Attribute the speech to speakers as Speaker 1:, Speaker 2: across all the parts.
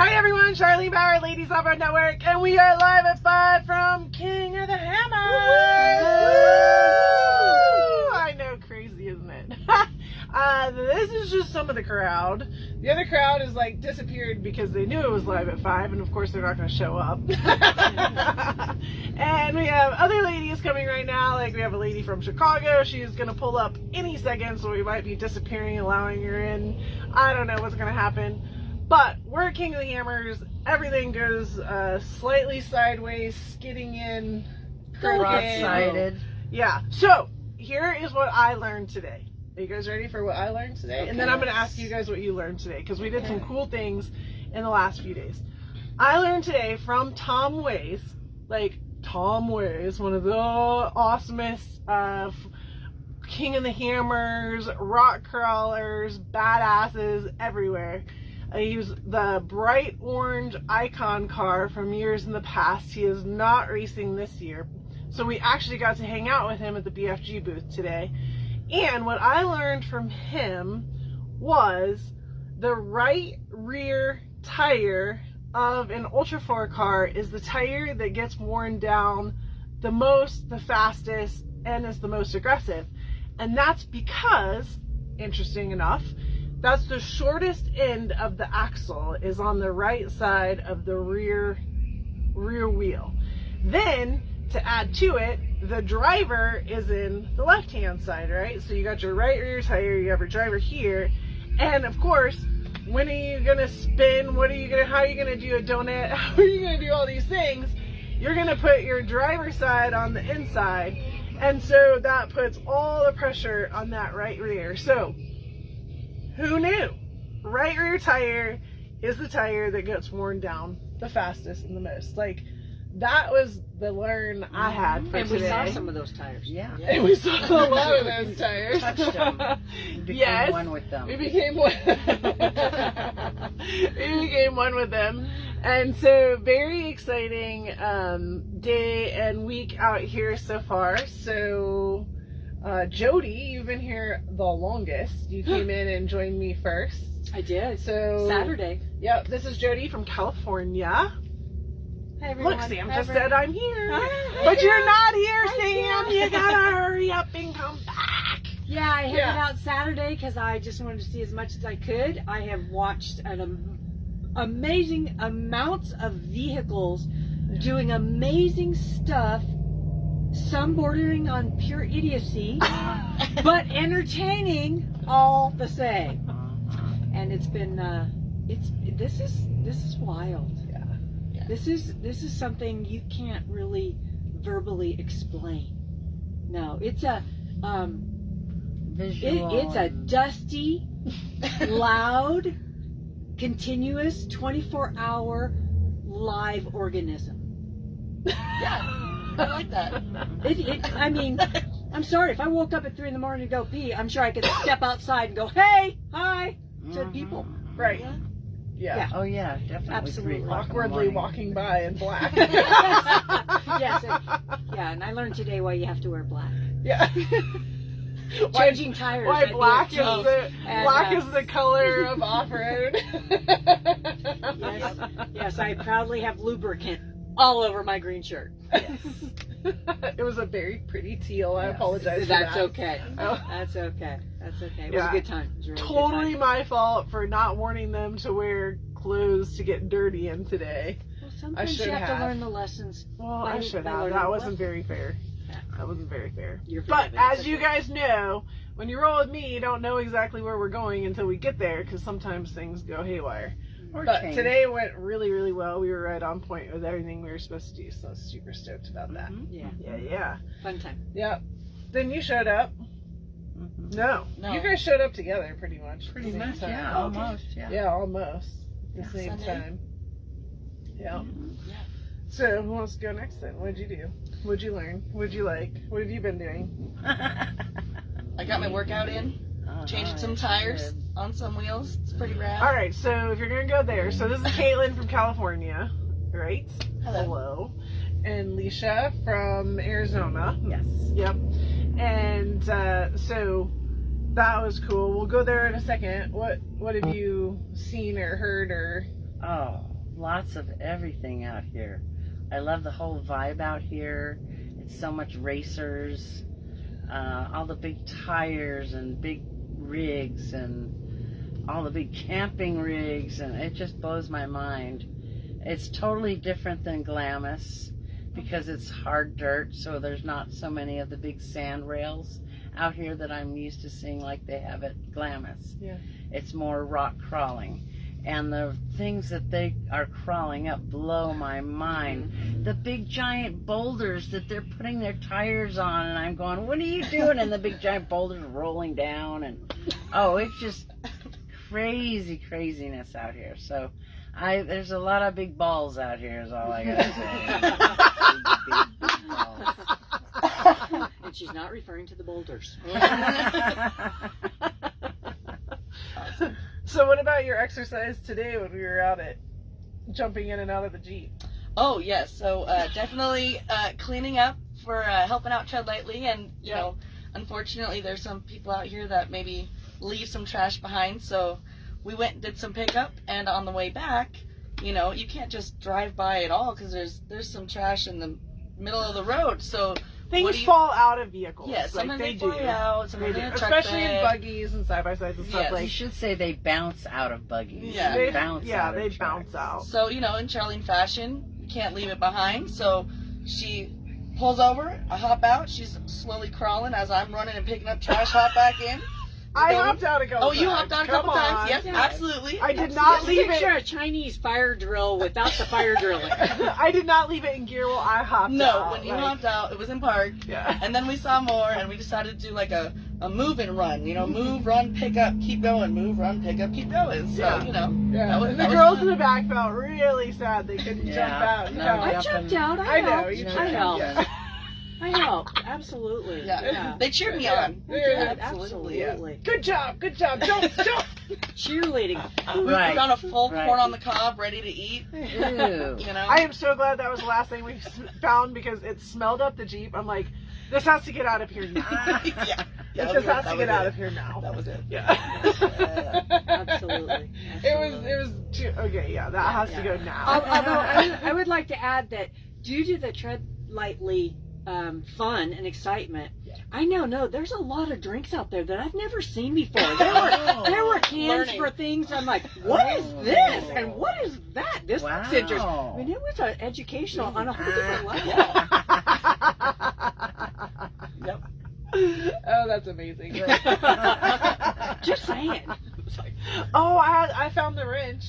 Speaker 1: Hi everyone, Charlie Bauer, Ladies Off-Road Network, and we are live at 5 from King of the Hammers! Woo! I know, crazy, isn't it? This is just some of the crowd. The other crowd is like disappeared because they knew it was live at 5, and of course they're not going to show up. And we have other ladies coming right now, like we have a lady from Chicago. She's going to pull up any second, so we might be disappearing, allowing her in. I don't know what's going to happen. But we're at King of the Hammers. Everything goes slightly sideways, skidding in,
Speaker 2: cross-sided.
Speaker 1: Yeah. So here is what I learned today. Are you guys ready for what I learned today? Okay. And then I'm going to ask you guys what you learned today, because we did some cool things in the last few days. I learned today from Tom Ways, like Tom Ways, one of the awesomest King of the Hammers, rock crawlers, badasses everywhere. I used the bright orange Icon car from years in the past. He is not racing this year. So we actually got to hang out with him at the BFG booth today. And what I learned from him was the right rear tire of an Ultra 4 car is the tire that gets worn down the most, the fastest, and is the most aggressive. And that's because, interesting enough, that's the shortest end of the axle is on the right side of the rear wheel. Then, to add to it, the driver is in the left-hand side, right? So you got your right rear tire, you have your driver here, and of course, when are you gonna spin? How are you gonna do a donut? How are you gonna do all these things? You're gonna put your driver's side on the inside, and so that puts all the pressure on that right rear. So, who knew? Right rear tire is the tire that gets worn down the fastest and the most. Like, that was the learn I had for today.
Speaker 2: And we saw some of those tires. Yeah.
Speaker 1: And we saw a lot of those tires.
Speaker 2: Touched them. We became one with them.
Speaker 1: We became one. We became one with them. And so, very exciting day and week out here so far. So, Jody, you've been here the longest. You came in and joined me first.
Speaker 2: I did.
Speaker 1: So
Speaker 2: Saturday.
Speaker 1: Yep, this is Jody from California.
Speaker 2: Hi, everyone.
Speaker 1: Look, Sam just said I'm here. But you're not here, Sam. You gotta hurry up and come back.
Speaker 2: Yeah, I headed out Saturday because I just wanted to see as much as I could. I have watched an amazing amounts of vehicles doing amazing stuff. Some bordering on pure idiocy, but entertaining all the same. And it's been, this is wild. Yeah. This is something you can't really verbally explain. No, it's a, it's a dusty, loud, continuous, 24-hour live organism.
Speaker 3: Yeah. I like that.
Speaker 2: I mean, I'm sorry, if I woke up at 3 in the morning to go pee, I'm sure I could step outside and go, hey, hi, to people.
Speaker 1: Right. Yeah.
Speaker 2: Oh, yeah,
Speaker 3: definitely.
Speaker 2: Absolutely.
Speaker 1: Awkwardly walking by in black.
Speaker 2: Yes. Yeah, and I learned today why you have to wear black.
Speaker 1: Yeah.
Speaker 2: Changing tires.
Speaker 1: Why black
Speaker 2: BFG.
Speaker 1: is the color of off-road.
Speaker 2: Yes, I proudly have lubricant all over my green shirt.
Speaker 1: Yes. It was a very pretty teal. I apologize for
Speaker 2: That's
Speaker 1: that.
Speaker 2: Okay.
Speaker 1: Oh.
Speaker 2: That's okay. That's okay. It was a good time. It was a really
Speaker 1: totally
Speaker 2: good time.
Speaker 1: my fault for not warning them to wear clothes to get dirty in today.
Speaker 2: Well, sometimes you have to learn the lessons.
Speaker 1: Well, I should have. That wasn't very fair. That wasn't very fair. But as you guys know, when you roll with me, you don't know exactly where we're going until we get there, because sometimes things go haywire. But today went really, really well. We were right on point with everything we were supposed to do, so I was super stoked about that. Yeah.
Speaker 2: Fun time.
Speaker 1: Yep. Then you showed up. No. You guys showed up together pretty much.
Speaker 3: Pretty much,
Speaker 1: time.
Speaker 3: yeah. Almost, yeah.
Speaker 1: Yeah, almost. The same time. Yeah. So, who wants to go next then? What'd you do? What'd you learn? What'd you like? What have you been doing?
Speaker 3: I got my workout in. Changing some tires on some wheels. It's pretty rad.
Speaker 1: All right, so if you're going to go there, so this is Caitlin from California, right?
Speaker 3: Hello.
Speaker 1: And Leisha from Arizona.
Speaker 2: Yes.
Speaker 1: Yep. And so that was cool. We'll go there in a second. What have you seen or heard or?
Speaker 4: Oh, lots of everything out here. I love the whole vibe out here. It's so much racers, all the big tires and big rigs and all the big camping rigs, and it just blows my mind. It's totally different than Glamis because it's hard dirt, so there's not so many of the big sand rails out here that I'm used to seeing like they have at Glamis.
Speaker 1: Yeah.
Speaker 4: It's more rock crawling. And the things that they are crawling up blow my mind. The big giant boulders that they're putting their tires on, and I'm going, what are you doing? And the big giant boulders rolling down, and oh, it's just craziness out here. So there's a lot of big balls out here is all I gotta say. Big balls.
Speaker 2: And she's not referring to the boulders.
Speaker 3: Awesome.
Speaker 1: So what about your exercise today when we were out at jumping in and out of the Jeep?
Speaker 3: Oh yes, so definitely cleaning up for helping out Tread Lightly, and you know, unfortunately there's some people out here that maybe leave some trash behind, so we went and did some pickup, and on the way back, you know, you can't just drive by it all because there's some trash in the middle of the road, so
Speaker 1: Things fall out of vehicles.
Speaker 3: yes,
Speaker 1: like
Speaker 3: sometimes
Speaker 1: they
Speaker 3: they
Speaker 1: do.
Speaker 3: fly out,
Speaker 1: They
Speaker 3: sometimes
Speaker 1: do.
Speaker 3: in a truck
Speaker 1: Especially in
Speaker 3: bed.
Speaker 1: buggies and side by sides and stuff
Speaker 3: Yes.
Speaker 4: You
Speaker 1: like.
Speaker 4: should say they bounce out of buggies.
Speaker 3: Yeah.
Speaker 4: They
Speaker 1: They
Speaker 4: bounce
Speaker 1: yeah,
Speaker 4: out of
Speaker 1: they
Speaker 4: trucks.
Speaker 1: bounce out.
Speaker 3: So, you know, in Charlene fashion, you can't leave it behind. So she pulls over, I hop out, she's slowly crawling as I'm running and picking up trash, hop back in.
Speaker 1: I
Speaker 3: Going-
Speaker 1: hopped out a couple
Speaker 3: Oh,
Speaker 1: times.
Speaker 3: you hopped out a couple
Speaker 1: Come
Speaker 3: times.
Speaker 1: on.
Speaker 3: Yes,
Speaker 2: Yeah.
Speaker 3: absolutely.
Speaker 1: I did not
Speaker 2: Just
Speaker 1: leave
Speaker 2: picture
Speaker 1: it.
Speaker 2: a Chinese fire drill without the fire drilling.
Speaker 1: I did not leave it in gear while I hopped
Speaker 3: No,
Speaker 1: out.
Speaker 3: when you
Speaker 1: like,
Speaker 3: hopped out, it was in park.
Speaker 1: Yeah.
Speaker 3: And then we saw more, and we decided to do like a move and run. You know, move, run, pick up, keep going. Move, run, pick up, keep going. So,
Speaker 1: Yeah.
Speaker 3: you know.
Speaker 1: Yeah.
Speaker 3: That was-
Speaker 1: And the
Speaker 3: that was
Speaker 1: girls
Speaker 3: fun.
Speaker 1: in the back felt really sad they couldn't
Speaker 4: Yeah.
Speaker 1: jump out. You
Speaker 4: No,
Speaker 1: know.
Speaker 2: I
Speaker 4: Yep,
Speaker 2: jumped
Speaker 4: and-
Speaker 2: out.
Speaker 1: I know,
Speaker 2: helped.
Speaker 1: you
Speaker 2: I
Speaker 1: jumped
Speaker 2: helped.
Speaker 4: Yeah.
Speaker 2: I helped. Absolutely.
Speaker 3: Yeah. They cheered me
Speaker 1: Yeah.
Speaker 3: on.
Speaker 1: Yeah.
Speaker 2: Absolutely.
Speaker 3: Absolutely.
Speaker 1: Good job. Jump.
Speaker 2: Cheerleading.
Speaker 3: We
Speaker 4: Right.
Speaker 3: found a full
Speaker 4: Right.
Speaker 3: corn on the cob ready to eat.
Speaker 4: Ew.
Speaker 3: You know.
Speaker 1: I am so glad that was the last thing we found because it smelled up the Jeep. I'm like, this has to get out of here now.
Speaker 3: yeah.
Speaker 1: It
Speaker 3: that
Speaker 1: just
Speaker 3: was
Speaker 1: has to
Speaker 3: it.
Speaker 1: get out of here now.
Speaker 3: That was it.
Speaker 1: Yeah.
Speaker 2: Absolutely.
Speaker 1: It was too, okay. Yeah, that has to go now.
Speaker 2: Although I would like to add that due to the Tread Lightly fun and excitement, I now know there's a lot of drinks out there that I've never seen before. There were cans
Speaker 3: Learning.
Speaker 2: for things. I'm like, what is this? And what is that? This
Speaker 4: Wow.
Speaker 2: looks interesting. I mean, it was educational on a whole different level.
Speaker 3: Yep.
Speaker 1: Oh, that's amazing.
Speaker 2: Just saying.
Speaker 1: Oh, I found the wrench.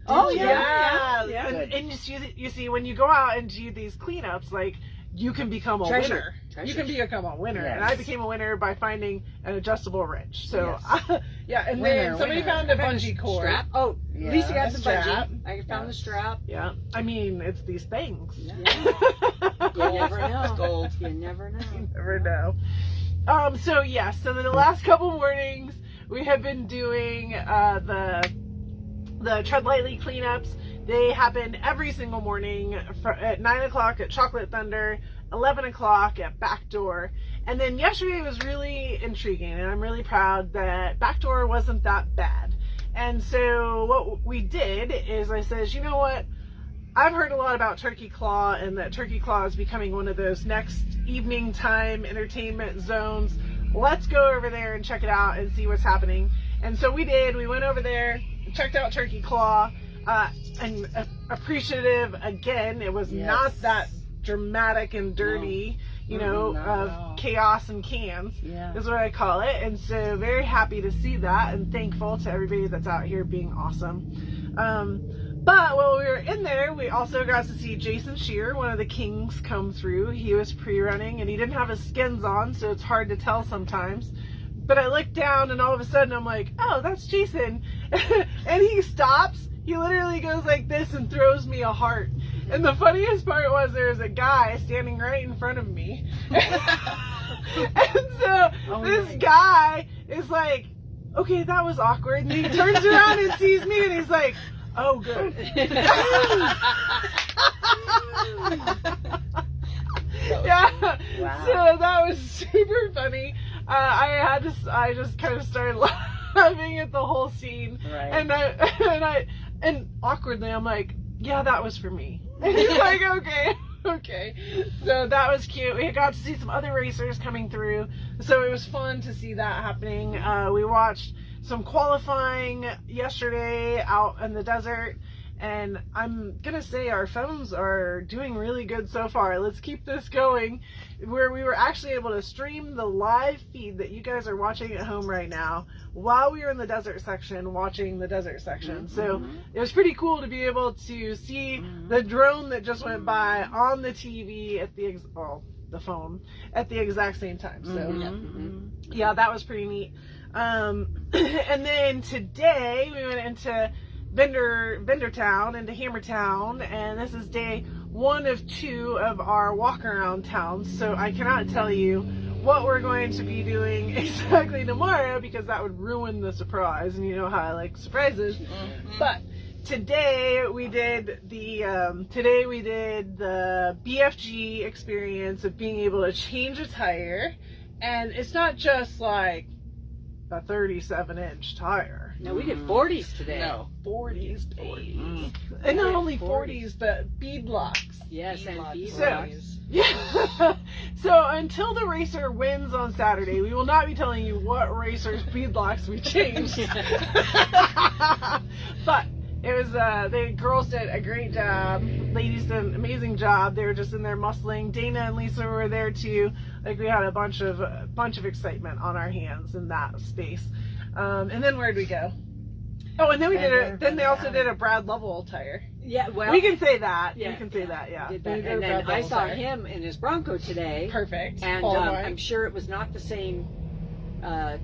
Speaker 2: Oh,
Speaker 1: yeah.
Speaker 2: yeah.
Speaker 1: And you see, when you go out and do these cleanups, like, you can become a
Speaker 2: Treasure.
Speaker 1: winner.
Speaker 2: Treasure.
Speaker 1: You can become a winner.
Speaker 4: Yes.
Speaker 1: And I became a winner by finding an adjustable wrench. So, yeah, and
Speaker 4: Winner,
Speaker 1: then somebody
Speaker 4: winner.
Speaker 1: found a bungee cord.
Speaker 2: Strap. Oh,
Speaker 4: Yeah.
Speaker 2: at least you got
Speaker 1: A
Speaker 2: the
Speaker 1: strap.
Speaker 2: bungee. I found the strap.
Speaker 1: Yeah, I mean, it's these things.
Speaker 2: Yeah.
Speaker 3: Gold.
Speaker 2: You never know.
Speaker 3: It's gold.
Speaker 2: You never know.
Speaker 1: You never know. So yes, so the last couple mornings we have been doing the Tread Lightly cleanups. They happen every single morning at 9 o'clock at Chocolate Thunder, 11 o'clock at Backdoor. And then yesterday was really intriguing, and I'm really proud that Backdoor wasn't that bad. And so what we did is I said, you know what? I've heard a lot about Turkey Claw, and that Turkey Claw is becoming one of those next evening time entertainment zones. Let's go over there and check it out and see what's happening. And so we did. We went over there, checked out Turkey Claw, and appreciative again. It was
Speaker 4: Yes.
Speaker 1: not that dramatic and dirty, you know,
Speaker 4: Not at
Speaker 1: of
Speaker 4: all.
Speaker 1: chaos and cans.
Speaker 4: Yeah.
Speaker 1: Is what I call it. And so very happy to see that, and thankful to everybody that's out here being awesome. But while we were in there, we also got to see Jason Shear, one of the kings, come through. He was pre-running, and he didn't have his skins on, so it's hard to tell sometimes. But I looked down, and all of a sudden I'm like, oh, that's Jason. And he stops. He literally goes like this and throws me a heart. And the funniest part was there was a guy standing right in front of me. And so this guy is like, okay, that was awkward. And he turns around and sees me, and he's like, oh, good. Yeah.
Speaker 4: Wow.
Speaker 1: So that was super funny. I just kind of started laughing at the whole scene.
Speaker 4: Right.
Speaker 1: And awkwardly I'm like, yeah, that was for me. And he's like, okay. Okay, so that was cute. We got to see some other racers coming through, so it was fun to see that happening. We watched some qualifying yesterday out in the desert, and I'm gonna say our phones are doing really good so far. Let's keep this going, where we were actually able to stream the live feed that you guys are watching at home right now while we were in the desert section watching the desert section. So it was pretty cool to be able to see the drone that just went by on the TV at the the phone at the exact same time. So yeah, that was pretty neat. And then today we went into Vendor Town, into Hammertown, and this is day 1 of 2 of our walk around towns. So I cannot tell you what we're going to be doing exactly tomorrow, because that would ruin the surprise, and you know how I like surprises. But today we did the BFG experience of being able to change a tire, and it's not just like a 37-inch tire.
Speaker 2: No, we did 40s today.
Speaker 3: No.
Speaker 1: 40s, baby. And not only 40s, but bead locks.
Speaker 2: Yes, and bead
Speaker 1: So-
Speaker 2: locks.
Speaker 1: Yeah. So until the racer wins on Saturday, we will not be telling you what racer's bead locks we changed. But it was the girls did a great job. Ladies did an amazing job. They were just in there muscling. Dana and Lisa were there too. Like, we had a bunch of excitement on our hands in that space. And then where'd we go? Oh, and then then they also did a Brad Lovell tire.
Speaker 2: Yeah, well,
Speaker 1: We can say that.
Speaker 2: yeah,
Speaker 1: We can say that. Yeah.
Speaker 2: did
Speaker 1: We
Speaker 2: that.
Speaker 1: did a
Speaker 2: And
Speaker 1: Brad
Speaker 2: then I
Speaker 1: Lovell
Speaker 2: saw
Speaker 1: tire.
Speaker 2: him in his Bronco today,
Speaker 1: Perfect.
Speaker 2: and
Speaker 1: Qualifying.
Speaker 2: I'm sure it was not the same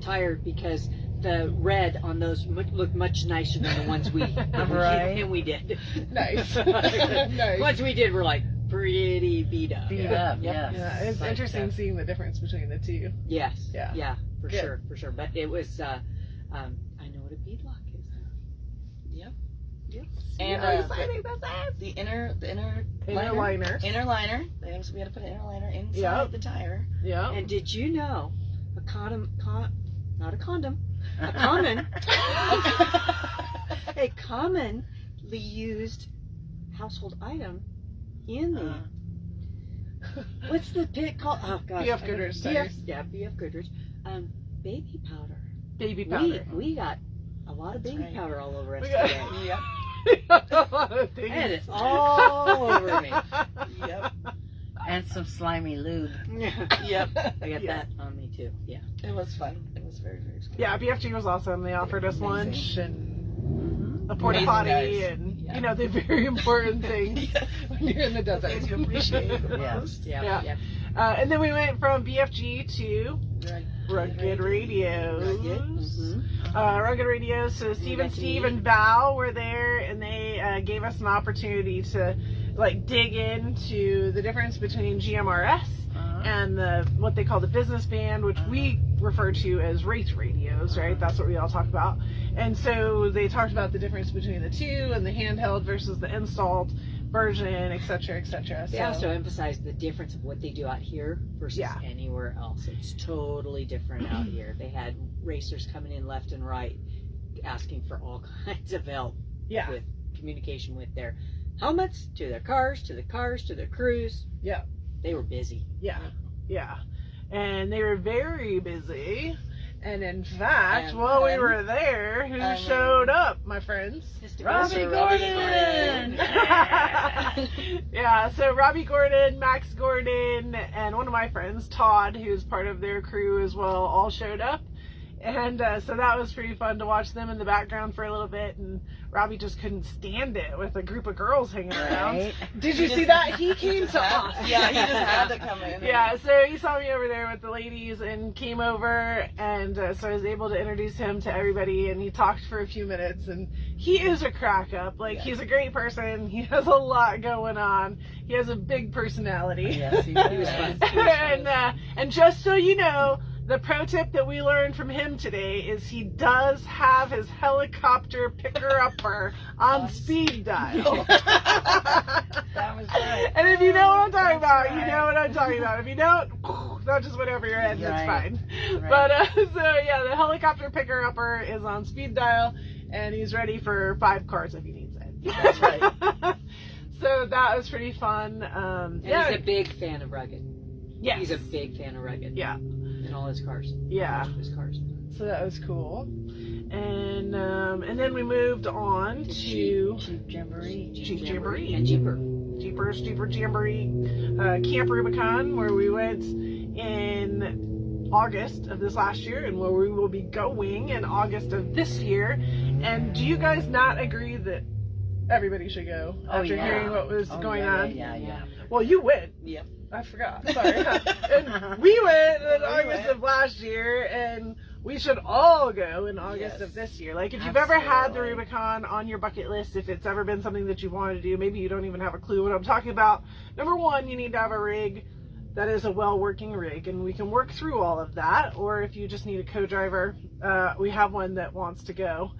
Speaker 2: tire, because the red on those looked much nicer than the ones we
Speaker 4: Right.
Speaker 2: and we did.
Speaker 1: Nice. Nice.
Speaker 2: Ones we did were like pretty beat up.
Speaker 4: Beat up,
Speaker 2: Yep.
Speaker 4: yes.
Speaker 1: Yeah, it's
Speaker 2: But,
Speaker 1: interesting seeing the difference between the two.
Speaker 2: Yes.
Speaker 1: Yeah.
Speaker 2: For
Speaker 1: Good.
Speaker 2: sure. But it was. I know what a beadlock is now.
Speaker 3: Yep.
Speaker 2: Yes.
Speaker 3: And
Speaker 1: How exciting that's us.
Speaker 3: the inner
Speaker 1: Inner
Speaker 3: liner.
Speaker 1: liner.
Speaker 3: Inner liner. We had to put an inner liner inside
Speaker 1: Yep.
Speaker 3: the tire.
Speaker 1: Yeah.
Speaker 2: And did you know a condom, not a condom, a commonly used household item in the what's the pit called? Oh gosh,
Speaker 1: BF Goodrich tires.
Speaker 2: BF Goodrich. Baby powder.
Speaker 1: Baby powder.
Speaker 2: We got a lot of baby
Speaker 3: right.
Speaker 2: powder all over us
Speaker 1: We got-
Speaker 2: today.
Speaker 3: Yep.
Speaker 1: A lot of things.
Speaker 2: And it's all over me.
Speaker 3: Yep.
Speaker 4: And some slimy lube.
Speaker 3: Yep.
Speaker 2: I got
Speaker 1: Yeah.
Speaker 2: that on me too. Yeah.
Speaker 3: It was fun. It was very, very fun.
Speaker 1: Yeah, BFG was awesome. They offered us lunch and a porta
Speaker 3: Amazing
Speaker 1: potty
Speaker 3: guys.
Speaker 1: and
Speaker 3: Yeah.
Speaker 1: you know, the very important things when you're in the desert.
Speaker 3: Things you appreciate the
Speaker 4: Yes.
Speaker 3: most.
Speaker 1: Yeah.
Speaker 2: Yeah.
Speaker 1: And then we went from BFG to
Speaker 3: Right.
Speaker 1: Rugged Radios.
Speaker 2: Mm-hmm.
Speaker 1: Rugged Radios. So Steve and
Speaker 2: got to
Speaker 1: Steve
Speaker 2: meet.
Speaker 1: and Val were there, and they gave us an opportunity to like dig into the difference between GMRS and what they call the business band, which we refer to as race radios, right? That's what we all talk about. And so they talked about the difference between the two and the handheld versus the installed version, et cetera, et cetera.
Speaker 2: They also emphasize the difference of what they do out here versus
Speaker 1: Yeah.
Speaker 2: anywhere else. It's totally different out here. They had racers coming in left and right asking for all kinds of help
Speaker 1: yeah,
Speaker 2: with communication with their helmets, to their cars, to their crews.
Speaker 1: Yeah.
Speaker 2: They were busy.
Speaker 1: yeah, yeah. And they were very busy. And in fact,
Speaker 3: And
Speaker 1: while we
Speaker 3: then-
Speaker 1: were there, who
Speaker 3: and
Speaker 1: showed up, my friends?
Speaker 2: Mr.
Speaker 4: Robbie
Speaker 2: Mr.
Speaker 4: Gordon!
Speaker 1: Yeah, so Robbie Gordon, Max Gordon, and one of my friends, Todd, who's part of their crew as well, all showed up. And so that was pretty fun to watch them in the background for a little bit. And Robbie just couldn't stand it with a group of girls hanging around.
Speaker 4: Right?
Speaker 1: Did you see that? He came to us.
Speaker 3: Yeah, he just had to come in.
Speaker 1: Yeah, so he saw me over there with the ladies and came over, and so I was able to introduce him to everybody, and he talked for a few minutes, and he is a crack up. Like, he's a great person. He has a lot going on. He has a big personality.
Speaker 4: Yes, he
Speaker 2: He was
Speaker 4: does.
Speaker 2: fun.
Speaker 1: And just so you know, the pro tip that we learned from him today is he does have his helicopter picker-upper on speed dial.
Speaker 4: That was right.
Speaker 1: And if you know what I'm talking
Speaker 4: That's
Speaker 1: about, you
Speaker 4: right.
Speaker 1: know what I'm talking about. If you don't, that just went over your head. That's
Speaker 4: Right.
Speaker 1: fine.
Speaker 4: Right.
Speaker 1: But so yeah, the helicopter picker-upper is on speed dial, and he's ready for 5 cars if he needs it.
Speaker 3: That's right.
Speaker 1: So that was pretty fun.
Speaker 2: And
Speaker 1: Yeah.
Speaker 2: he's a big fan of Rugged.
Speaker 1: Yes.
Speaker 2: He's a big fan of Rugged.
Speaker 1: Yeah.
Speaker 2: In all his cars.
Speaker 1: Yeah.
Speaker 2: His cars.
Speaker 1: So that was cool. And then we moved on to
Speaker 4: Jeep Jamboree.
Speaker 1: Jeep Jamboree.
Speaker 2: And Jeeper.
Speaker 1: Jeepers Jeeper Jamboree, Camp Rubicon, where we went in August of this last year, and where we will be going in August of this year. And do you guys not agree that everybody should go after hearing what was going on?
Speaker 4: Yeah.
Speaker 1: Well, you went.
Speaker 3: Yep.
Speaker 1: I forgot. Sorry. And we went in August of last year, and we should all go in August of this year. Like, if you've ever had the Rubicon on your bucket list, if it's ever been something that you wanted to do, maybe you don't even have a clue what I'm talking about. Number one, you need to have a rig that is a well-working rig, and we can work through all of that. Or if you just need a co-driver, we have one that wants to go.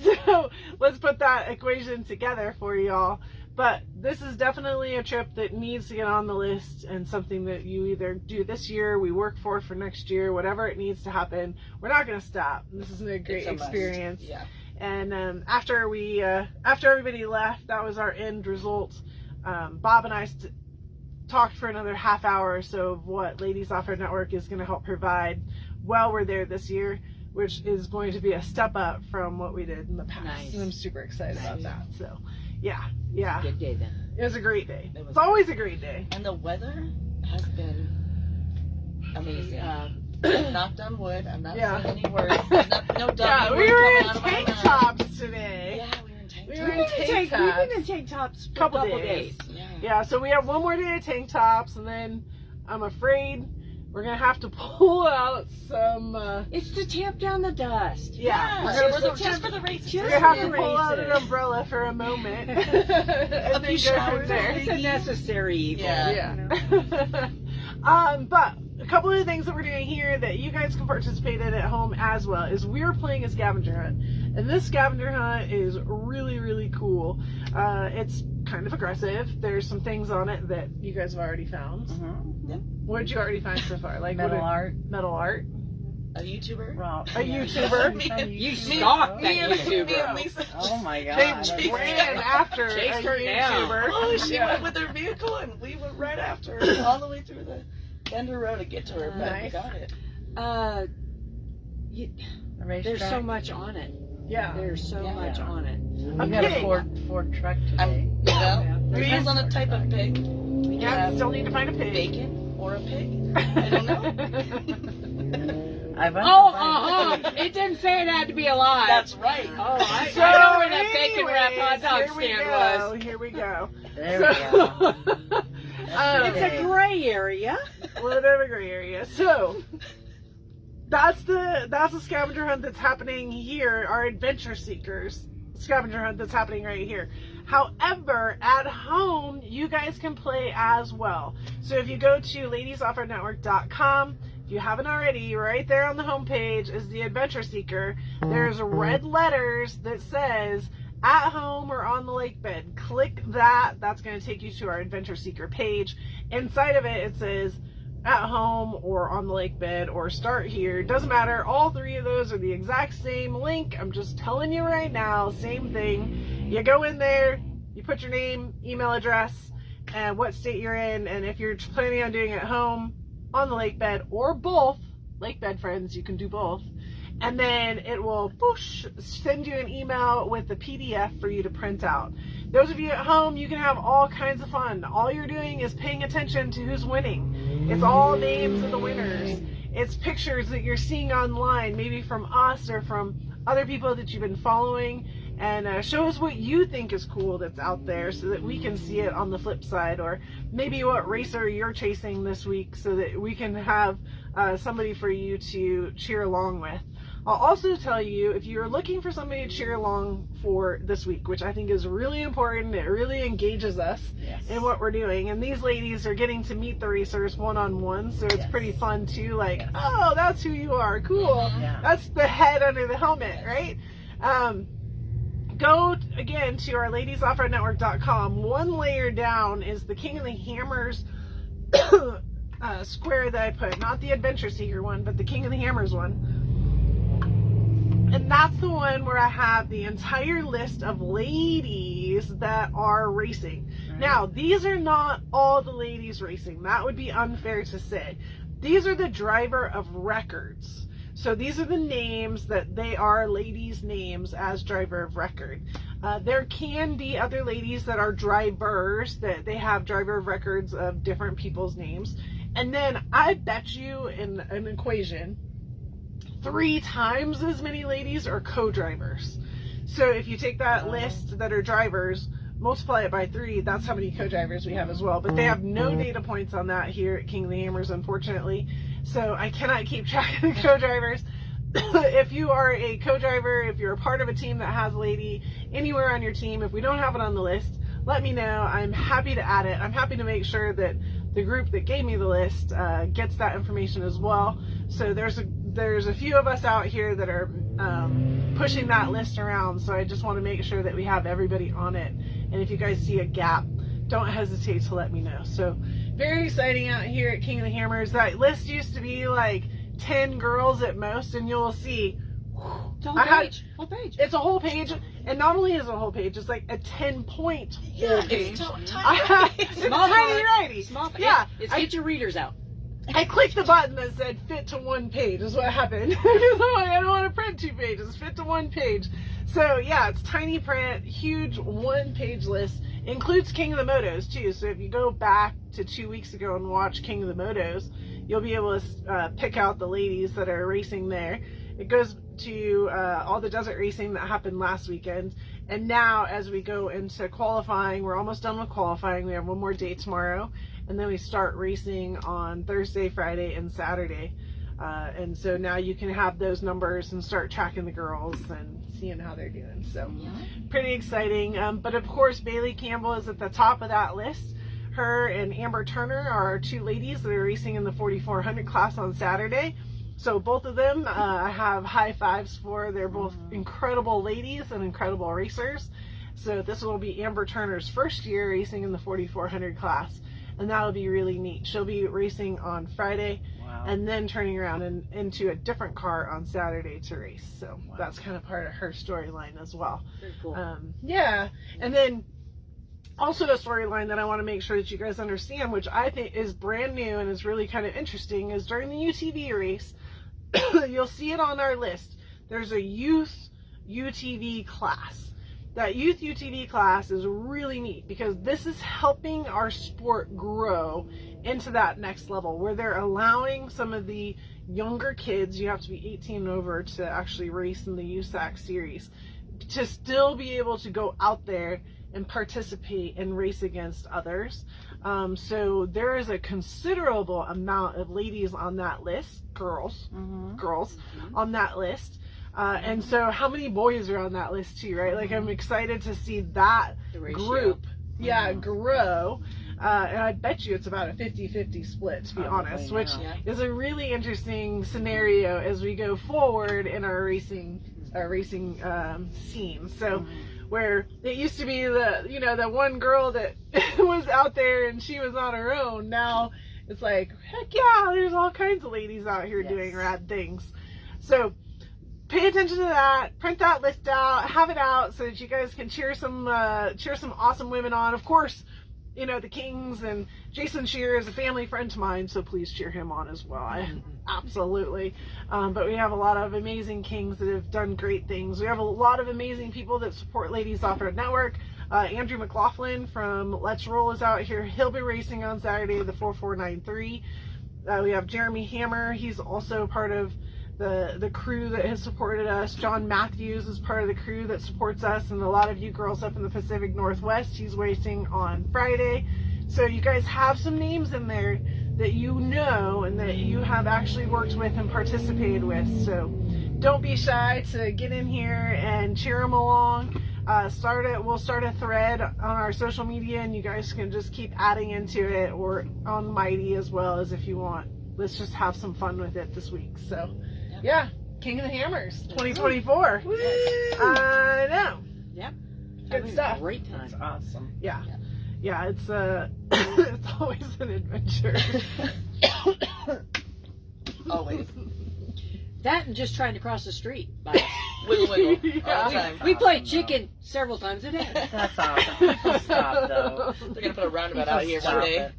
Speaker 1: So let's put that equation together for y'all. But this is definitely a trip that needs to get on the list, and something that you either do this year, we work for next year, whatever it needs to happen. We're not going to stop. This is a great experience.
Speaker 3: Yeah.
Speaker 1: And after everybody left, that was our end result. Bob and I talked for another half hour or so of what Ladies Off-Road Network is going to help provide while we're there this year, which is going to be a step up from what we did in the past.
Speaker 2: Nice.
Speaker 1: And I'm super excited about that. So, yeah.
Speaker 2: Good day then.
Speaker 1: It was a great day.
Speaker 3: It was
Speaker 1: It's always a great day.
Speaker 3: And the weather has been amazing. Knocked on wood. I'm not saying any words. No W
Speaker 1: Yeah, we
Speaker 3: word
Speaker 1: were
Speaker 3: coming
Speaker 1: in
Speaker 3: out of my
Speaker 1: tank
Speaker 3: mouth.
Speaker 1: tops today.
Speaker 3: Yeah, we were in tank
Speaker 1: We
Speaker 3: tops.
Speaker 1: were in tank tops.
Speaker 2: We've been in tank tops for
Speaker 1: Couple
Speaker 2: a couple
Speaker 1: days.
Speaker 2: days.
Speaker 1: Yeah, so we have one more day of tank tops, and then I'm afraid we're going to have to pull out some...
Speaker 2: It's to tamp down the dust.
Speaker 1: Yeah,
Speaker 3: Yeah,
Speaker 1: we're gonna
Speaker 3: just for the race.
Speaker 1: We're gonna have to pull out an umbrella for a moment. and then
Speaker 3: few
Speaker 1: go
Speaker 3: showers.
Speaker 1: from there.
Speaker 2: It's a necessary evil.
Speaker 3: Yeah.
Speaker 2: You know?
Speaker 1: But a couple of things that we're doing here that you guys can participate in at home as well is we're playing a scavenger hunt. And this scavenger hunt is really, really cool. It's kind of aggressive. There's some things on it that you guys have already found. What did you already find so far? Like
Speaker 4: Metal art.
Speaker 1: Metal art.
Speaker 3: A YouTuber.
Speaker 1: A YouTuber.
Speaker 2: You stalked that
Speaker 3: Me and
Speaker 2: YouTuber.
Speaker 3: Lisa.
Speaker 4: Oh my god.
Speaker 1: They ran after a
Speaker 2: Chased her down.
Speaker 1: YouTuber.
Speaker 3: Oh, she
Speaker 1: Yeah.
Speaker 3: went with her vehicle, and we went right after her all the way through the Bender Road to get to her. But we
Speaker 1: Nice.
Speaker 3: got it.
Speaker 2: There's so much on it.
Speaker 1: Yeah.
Speaker 2: There's so
Speaker 3: Yeah.
Speaker 2: much on it.
Speaker 4: We got a
Speaker 1: pig.
Speaker 4: Ford truck today.
Speaker 3: Well,
Speaker 1: We
Speaker 3: depends on the type of pig. We can
Speaker 1: Yeah,
Speaker 3: have
Speaker 1: still need to find a pig.
Speaker 3: bacon or a pig. I don't know.
Speaker 2: It didn't say it had to be alive.
Speaker 3: That's right.
Speaker 2: Oh, I
Speaker 1: So
Speaker 2: know where that bacon wrapped hot
Speaker 1: anyways,
Speaker 2: dog
Speaker 1: here we
Speaker 2: stand
Speaker 1: go,
Speaker 2: was.
Speaker 1: Here we go.
Speaker 4: There we go.
Speaker 2: It's a gray area.
Speaker 1: A little bit of a gray area. So that's the scavenger hunt that's happening here. Our adventure seekers scavenger hunt that's happening right here. However, at home, you guys can play as well. So if you go to ladiesoffroadnetwork.com, if you haven't already, right there on the homepage is the adventure seeker. There's red letters that says at home or on the lake bed. Click that. That's going to take you to our adventure seeker page. Inside of it, it says at home or on the lake bed or start here. Doesn't matter. All three of those are the exact same link. I'm just telling you right now, same thing. You go in there, you put your name, email address, and what state you're in, and if you're planning on doing it at home, on the lake bed, or both, lake bed friends, you can do both. And then it will send you an email with the PDF for you to print out. Those of you at home, you can have all kinds of fun. All you're doing is paying attention to who's winning. It's all names of the winners. It's pictures that you're seeing online, maybe from us or from other people that you've been following. And show us what you think is cool that's out there so that we can see it on the flip side. Or maybe what racer you're chasing this week so that we can have somebody for you to cheer along with. I'll also tell you, if you're looking for somebody to cheer along for this week, which I think is really important, it really engages us in what we're doing. And these ladies are getting to meet the racers one-on-one, so it's pretty fun too. Like, oh, that's who you are. Cool. That's the head under the helmet, right? Go again to our ladiesoffroadnetwork.com. One layer down is the King of the Hammers square that I put. Not the Adventure Seeker one, but the King of the Hammers one. And that's the one where I have the entire list of ladies that are racing.
Speaker 4: Right.
Speaker 1: Now, these are not all the ladies racing. That would be unfair to say. These are the driver of records. So these are the names that they are ladies' names as driver of record. There can be other ladies that are drivers, that they have driver of records of different people's names. And then I bet you in an equation, 3 times as many ladies are co-drivers. So if you take that list that are drivers, multiply it by 3, that's how many co-drivers we have as well. But they have no data points on that here at King of the Hammers, unfortunately. So I cannot keep track of the co-drivers. If you are a co-driver, if you're a part of a team that has a lady anywhere on your team, if we don't have it on the list, let me know. I'm happy to add it. I'm happy to make sure that the group that gave me the list gets that information as well. So there's a few of us out here that are pushing that list around, so I just want to make sure that we have everybody on it. And if you guys see a gap, don't hesitate to let me know. So very exciting out here at King of the Hammers. That list used to be like 10 girls at most, and you'll see
Speaker 2: It's a whole page. Whole page.
Speaker 1: it's a whole page, and not only is it a whole page, it's like a 10-point
Speaker 3: Yeah,
Speaker 1: page.
Speaker 3: it's tiny.
Speaker 1: It's
Speaker 2: Small
Speaker 1: tiny
Speaker 2: font.
Speaker 1: writing.
Speaker 2: Small font.
Speaker 1: Yeah,
Speaker 2: It's get your readers out.
Speaker 1: I clicked the button that said fit to 1 page is what happened. I don't want to print 2 pages, fit to 1 page. So yeah, it's tiny print, huge 1-page list. Includes King of the Motos too. So if you go back to 2 weeks ago and watch King of the Motos, you'll be able to pick out the ladies that are racing there. It goes to all the desert racing that happened last weekend. And now as we go into qualifying, we're almost done with qualifying. We have 1 more day tomorrow. And then we start racing on Thursday, Friday, and Saturday. And so now you can have those numbers and start tracking the girls and seeing how they're doing. So pretty exciting. But of course, Bailey Campbell is at the top of that list. Her and Amber Turner are 2 ladies that are racing in the 4,400 class on Saturday. So both of them I have high fives for. They're both incredible ladies and incredible racers. So this will be Amber Turner's first year racing in the 4,400 class. And that'll be really neat. She'll be racing on Friday.
Speaker 4: Wow.
Speaker 1: And then turning around and into a different car on Saturday to race. So that's kind of part of her storyline as well.
Speaker 2: Very cool.
Speaker 1: Yeah. And then also a storyline that I want to make sure that you guys understand, which I think is brand new and is really kind of interesting, is during the UTV race, you'll see it on our list. There's a youth UTV class. That youth UTV class is really neat because this is helping our sport grow into that next level where they're allowing some of the younger kids, you have to be 18 and over to actually race in the USAC series, to still be able to go out there and participate and race against others. So there is a considerable amount of ladies on that list, girls on that list. And so how many boys are on that list too, right? Like I'm excited to see that group grow. And I bet you it's about a 50-50 split, to be honest, which is a really interesting scenario as we go forward in our racing scene. So where it used to be the one girl that was out there and she was on her own, now it's like, heck yeah, there's all kinds of ladies out here doing rad things. So pay attention to that, print that list out, have it out so that you guys can cheer some awesome women on. Of course, the Kings, and Jason Shearer is a family friend to mine, so please cheer him on as well. Absolutely. But we have a lot of amazing Kings that have done great things. We have a lot of amazing people that support Ladies Off-Road Network. Andrew McLaughlin from Let's Roll is out here. He'll be racing on Saturday, the 4493. We have Jeremy Hammer. He's also part of the crew that has supported us. John Matthews is part of the crew that supports us, and a lot of you girls up in the Pacific Northwest. He's racing on Friday. So you guys have some names in there that you know and that you have actually worked with and participated with. So don't be shy to get in here and cheer them along. We'll start a thread on our social media, and you guys can just keep adding into it, or on Mighty as well, as if you want. Let's just have some fun with it this week. So yeah, King of the Hammers 2024. I know.
Speaker 2: Yep.
Speaker 1: Good stuff.
Speaker 2: Great time.
Speaker 4: That's awesome.
Speaker 1: Yeah, it's it's always an adventure.
Speaker 3: Always.
Speaker 2: That and just trying to cross the street. By us.
Speaker 3: Wiggle, wiggle. All the
Speaker 1: Yeah.
Speaker 3: time.
Speaker 2: We play
Speaker 4: Awesome,
Speaker 2: chicken several times a day.
Speaker 4: That's awesome. People stop though.
Speaker 3: They're gonna put a roundabout
Speaker 4: People
Speaker 3: out here
Speaker 4: stop
Speaker 3: one day.
Speaker 4: it.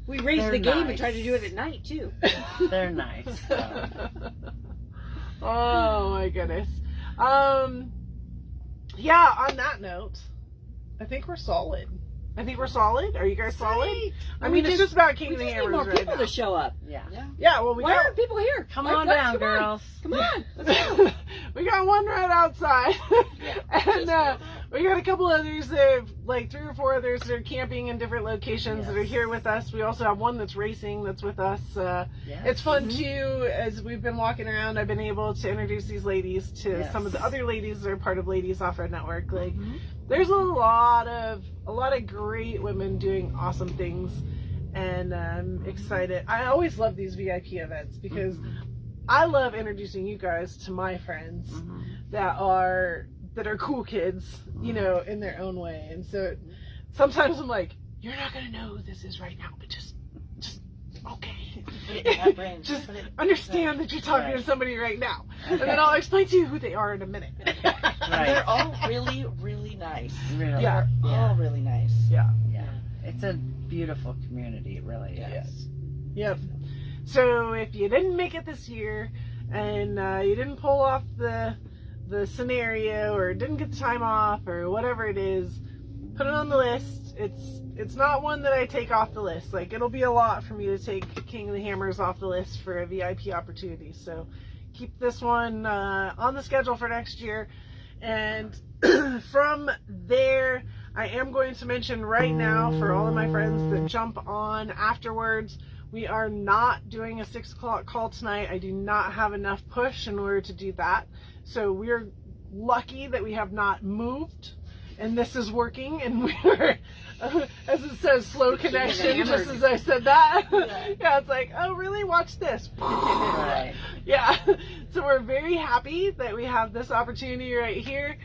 Speaker 2: We raise
Speaker 4: They're
Speaker 2: the game and
Speaker 4: nice.
Speaker 2: try to do it at night too.
Speaker 4: They're nice. Though.
Speaker 1: Oh my goodness. Yeah, on that note, I think we're solid. Are you guys solid? I mean, it's just about King
Speaker 2: We
Speaker 1: of the
Speaker 2: just need
Speaker 1: Hammers
Speaker 2: more
Speaker 1: right
Speaker 2: people
Speaker 1: now.
Speaker 2: to show up.
Speaker 4: Yeah.
Speaker 1: Yeah, well, we
Speaker 2: Why
Speaker 1: got
Speaker 2: aren't people here?
Speaker 4: Come
Speaker 2: Like,
Speaker 4: on
Speaker 2: let's
Speaker 4: down,
Speaker 2: come
Speaker 4: girls.
Speaker 2: Come on. Let's go.
Speaker 1: we got one right outside, and we got a couple others that, like 3 or 4 others that are camping in different locations that are
Speaker 4: Yes.
Speaker 1: here with us. We also have one that's racing that's with us.
Speaker 4: Yes.
Speaker 1: It's fun too. As we've been walking around, I've been able to introduce these ladies to
Speaker 4: Yes.
Speaker 1: some of the other ladies that are part of Ladies Off-Road Network. Like,
Speaker 4: Mhm.
Speaker 1: there's a lot of great women doing awesome things, and I'm excited. I always love these VIP events because I love introducing you guys to my friends
Speaker 4: Mhm.
Speaker 1: that are cool kids, you know, in their own way. And so sometimes I'm like, you're not gonna know who this is right now, but just okay.
Speaker 3: Put it in my brain.
Speaker 1: Just
Speaker 3: Put it-
Speaker 1: understand that you're talking to
Speaker 4: Right.
Speaker 1: somebody right now, and then I'll explain to you who they are in a minute.
Speaker 4: Right.
Speaker 3: They're all really, really nice.
Speaker 4: Really.
Speaker 1: Yeah.
Speaker 3: All really nice.
Speaker 1: Yeah.
Speaker 4: Yeah. It's a beautiful community. It really
Speaker 3: Yes.
Speaker 4: is.
Speaker 1: Yep. So if you didn't make it this year, and you didn't pull off the scenario, or didn't get the time off, or whatever it is, put it on the list. It's not one that I take off the list. Like, it'll be a lot for me to take King of the Hammers off the list for a VIP opportunity. So keep this one on the schedule for next year. And from there, I am going to mention right now, for all of my friends that jump on afterwards, we are not doing a 6 o'clock call tonight. I do not have enough push in order to do that. So we're lucky that we have not moved, and this is working, and we're, as it says, slow connection, just as I said that. Yeah, it's like, oh, really? Watch this.
Speaker 4: Right.
Speaker 1: Yeah. So we're very happy that we have this opportunity right here.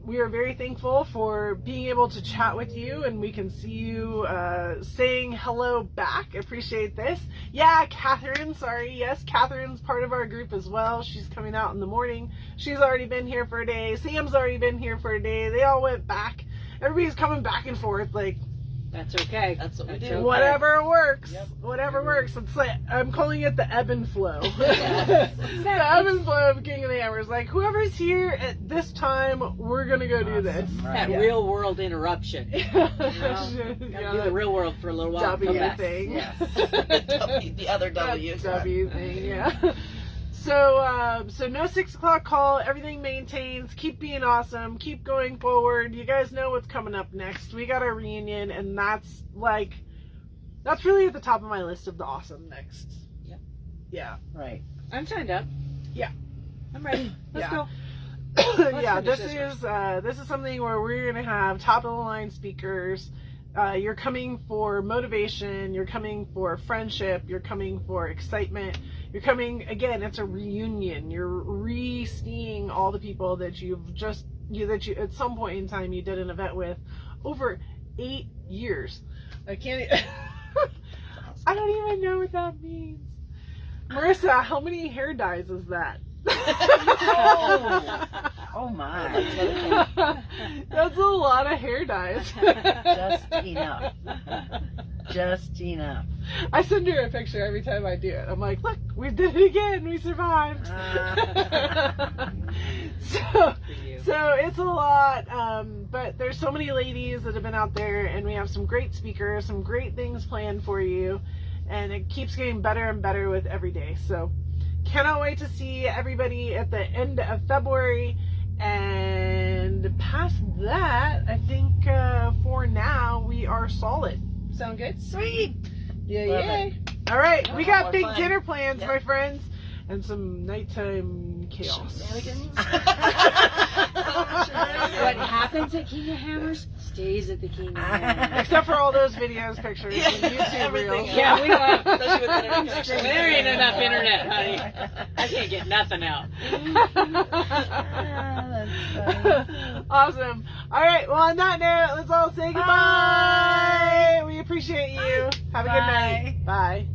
Speaker 1: We are very thankful for being able to chat with you, and we can see you saying hello back. Appreciate this. Yeah, Catherine, sorry. Yes, Catherine's part of our group as well. She's coming out in the morning. She's already been here for a day. Sam's already been here for a day. They all went back. Everybody's coming back and forth, like,
Speaker 2: That's okay.
Speaker 3: That's what we
Speaker 2: That's
Speaker 3: do.
Speaker 2: okay.
Speaker 1: whatever works.
Speaker 3: Yep.
Speaker 1: Whatever works. It's like, I'm calling it the ebb and flow.
Speaker 2: that?
Speaker 1: The ebb and flow of King of the Hammers. Like, whoever's here at this time, we're gonna go do this.
Speaker 4: Awesome.
Speaker 2: That
Speaker 4: Right.
Speaker 2: real world interruption. Gotta
Speaker 1: Yeah,
Speaker 2: do the real world for a little while. and come
Speaker 1: W
Speaker 2: back.
Speaker 1: thing.
Speaker 4: Yes.
Speaker 3: The other W.
Speaker 1: That W thing, yeah. So, no 6 o'clock call. Everything maintains. Keep being awesome. Keep going forward. You guys know what's coming up next. We got our reunion, and that's really at the top of my list of the awesome next.
Speaker 3: Yep.
Speaker 1: Yeah.
Speaker 4: Right.
Speaker 2: I'm signed up.
Speaker 1: Yeah.
Speaker 2: I'm ready. Let's
Speaker 1: Yeah.
Speaker 2: go.
Speaker 1: Yeah,
Speaker 2: finish
Speaker 1: this is something where we're gonna have top of the line speakers. You're coming for motivation. You're coming for friendship. You're coming for excitement. You're coming again. It's a reunion. You're re-seeing all the people that you at some point in time you did an event with over 8 years. I can't. I don't even know what that means. Marissa, how many hair dyes is that?
Speaker 4: Oh my.
Speaker 1: That's a lot of hair dyes.
Speaker 4: Just enough. Just enough.
Speaker 1: I send her a picture every time I do it. I'm like, look, we did it again. We survived. So it's a lot. But there's so many ladies that have been out there, and we have some great speakers, some great things planned for you. And it keeps getting better and better with every day. So cannot wait to see everybody at the end of February. And past that, I think for now, we are solid. Sound good? Sweet. Yeah,
Speaker 4: Love
Speaker 1: yeah. All right, we got
Speaker 3: More
Speaker 1: big
Speaker 3: fun.
Speaker 1: dinner plans,
Speaker 3: Yep.
Speaker 1: my friends, and some nighttime chaos.
Speaker 3: Shenanigans.
Speaker 2: What happens at King of Hammers stays at the King of Hammers.
Speaker 1: Except for all those videos, pictures,
Speaker 3: Yeah,
Speaker 1: and YouTube
Speaker 3: everything
Speaker 1: reels.
Speaker 3: else.
Speaker 2: Yeah, we got.
Speaker 3: Especially with internet connection.
Speaker 2: There ain't enough internet, honey. I can't get nothing out.
Speaker 4: That's funny.
Speaker 1: Awesome. All right. Well, on that note, let's all say goodbye. We appreciate you. Have a good
Speaker 4: Bye.
Speaker 1: night. Bye.